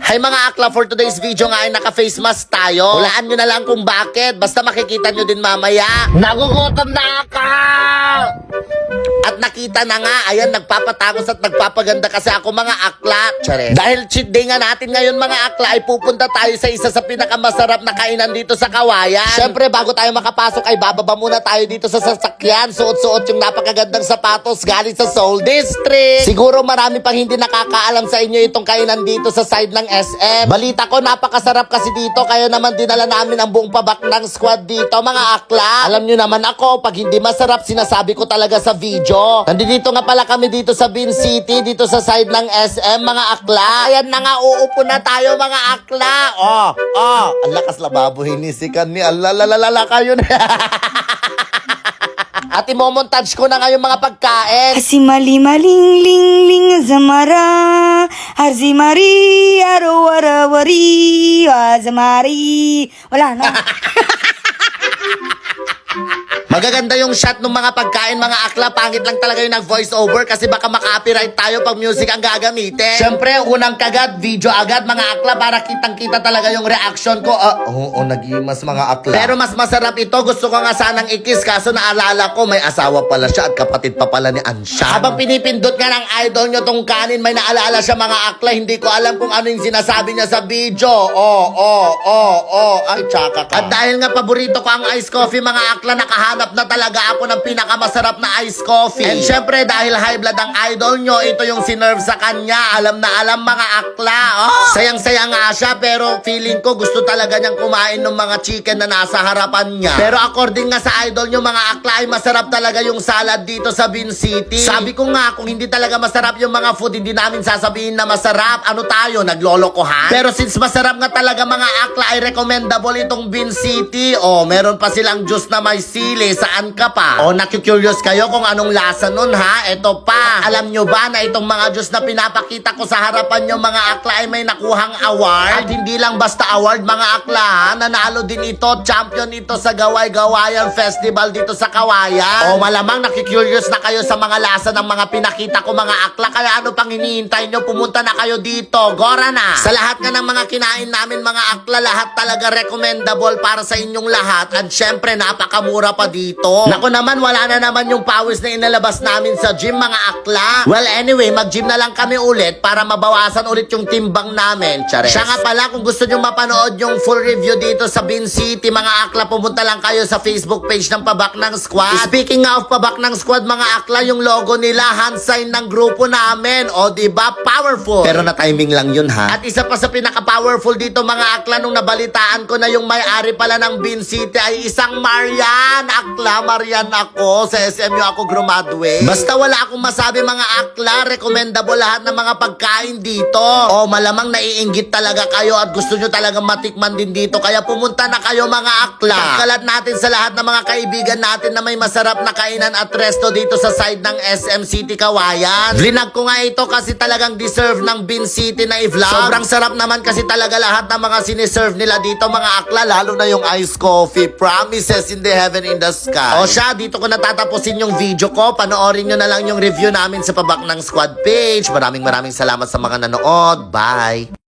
Hay mga akla, for today's video nga ay naka-face mask tayo. Hulaan nyo na lang kung bakit. Basta makikita nyo din mamaya. Nagugutom na ako! At nakita na nga, ayan, nagpapatapos at nagpapaganda kasi ako mga akla. Chares. Dahil cheat day nga natin ngayon mga akla, ay pupunta tayo sa isa sa pinakamasarap na kainan dito sa Kawayan. Siyempre, bago tayo makapasok ay bababa muna tayo dito sa sasakyan. Suot-suot yung napakagandang sapatos galing sa Seoul District. Siguro marami pang hindi nakakaalam sa inyo itong kainan dito sa side ng SM. Balita ko, napakasarap kasi dito, kaya naman dinala namin ang buong pabak ng squad dito mga akla. Alam nyo naman ako, pag hindi masarap, sinasabi ko talaga sa video. Nandito nga pala kami dito sa Bin City, dito sa side ng SM mga akla. Ayan na nga, uupo na tayo mga akla. Ang lakas lababo hinisikan ni alalalala kayo na. At imomontage ko na ngayon mga pagkain. Hasimali maling ling ling zamara Harzimari arowarawari Hazamari. Wala na. Magaganda yung shot ng mga pagkain mga akla. Pangit lang talaga yung nag-voice over kasi baka maka-copyright tayo pag music ang gagamitin. Siyempre, unang kagat, video agad mga akla para kitang-kita talaga yung reaction ko. Nag-imas mga akla. Pero mas masarap ito. Gusto ko nga sanang ikis kaso naalala ko may asawa pala siya at kapatid pa pala ni Anshan. Habang pinipindot nga ng idol nyo tong kanin, may naalala siya mga akla. Hindi ko alam kung ano yung sinasabi niya sa video. Ay, tsaka ka. At dahil nga paborito ko ang iced coffee mga akla, nakahanap na talaga ako ng pinakamasarap na iced coffee. And syempre, dahil high blood ang idol nyo, ito yung sinerve sa kanya. Alam na alam mga akla. Sayang-saya nga siya, pero feeling ko gusto talaga niyang kumain ng mga chicken na nasa harapan niya. Pero according nga sa idol nyo mga akla, ay masarap talaga yung salad dito sa Bin City. Sabi ko nga, kung hindi talaga masarap yung mga food, hindi namin sasabihin na masarap. Ano tayo, naglolokohan? Pero since masarap nga talaga mga akla, ay recommendable itong Bin City. Meron pa silang juice na may sili. Saan ka pa? Nakikurious kayo kung anong lasa nun ha? Ito pa. Alam nyo ba na itong mga juice na pinapakita ko sa harapan nyo mga akla ay may nakuhang award? At hindi lang basta award mga akla ha? Nanalo din ito, champion ito sa Gaway-Gawayan Festival dito sa Kawayan. Malamang nakikurious na kayo sa mga lasa ng mga pinakita ko mga akla. Kaya ano pang hinihintay nyo? Pumunta na kayo dito. Gora na! Sa lahat nga ng mga kinain namin mga akla, lahat talaga recommendable para sa inyong lahat. At syempre, napakamura pa dito. Naku naman, wala na naman yung pawis na inalabas namin sa gym mga akla. Well anyway, mag-gym na lang kami ulit para mabawasan ulit yung timbang namin. Chares. Siya nga pala, kung gusto nyo mapanood yung full review dito sa Bin City mga akla, pumunta lang kayo sa Facebook page ng Pabak ng Squad. Speaking of Pabak ng Squad mga akla, yung logo nila, hand sign ng grupo namin. Diba? Powerful. Pero na timing lang yun ha. At isa pa sa pinaka-powerful dito mga akla, nung nabalitaan ko na yung may-ari pala ng Bin City ay isang Marian. Marian ako, sa SMU ako graduate. Basta wala akong masabi mga akla, recommendable lahat ng mga pagkain dito. Malamang naiinggit talaga kayo at gusto nyo talaga matikman din dito. Kaya pumunta na kayo mga akla. Pagkalat natin sa lahat ng mga kaibigan natin na may masarap na kainan at resto dito sa side ng SM City Kawayan. Vlinag ko nga ito kasi talagang deserve ng Bin City na i-vlog. Sobrang sarap naman kasi talaga lahat ng mga siniserve nila dito mga akla, lalo na yung iced coffee. Promises in the heaven in the sky. Dito ko natatapusin yung video ko. Panoorin nyo na lang yung review namin sa Pabak ng Squad page. Maraming salamat sa mga nanood. Bye!